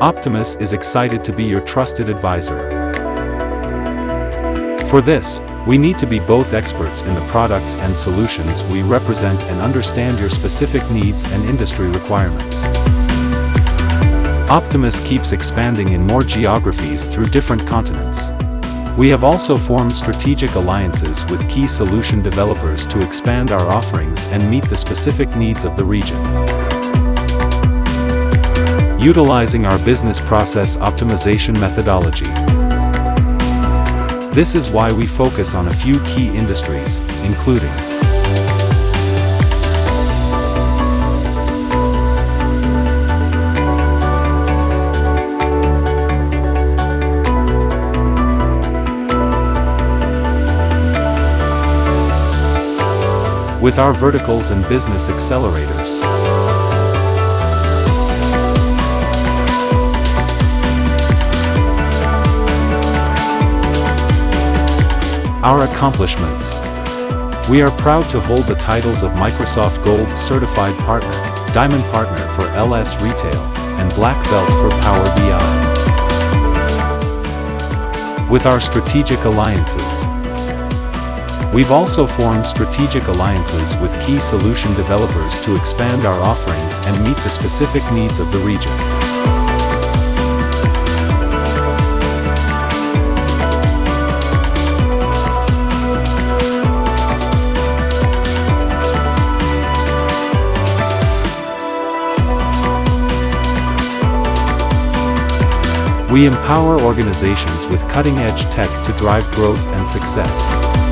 Optimus is excited to be your trusted advisor. For this, we need to be both experts in the products and solutions we represent and understand your specific needs and industry requirements. Optimus keeps expanding in more geographies through different continents. We have also formed strategic alliances with key solution developers to expand our offerings and meet the specific needs of the region. Utilizing our business process optimization methodology. This is why we focus on a few key industries, including with our verticals and business accelerators. Our accomplishments. We are proud to hold the titles of Microsoft Gold Certified Partner, Diamond Partner for LS Retail, and Black Belt for Power BI. With our strategic alliances. We've also formed strategic alliances with key solution developers to expand our offerings and meet the specific needs of the region. We empower organizations with cutting-edge tech to drive growth and success.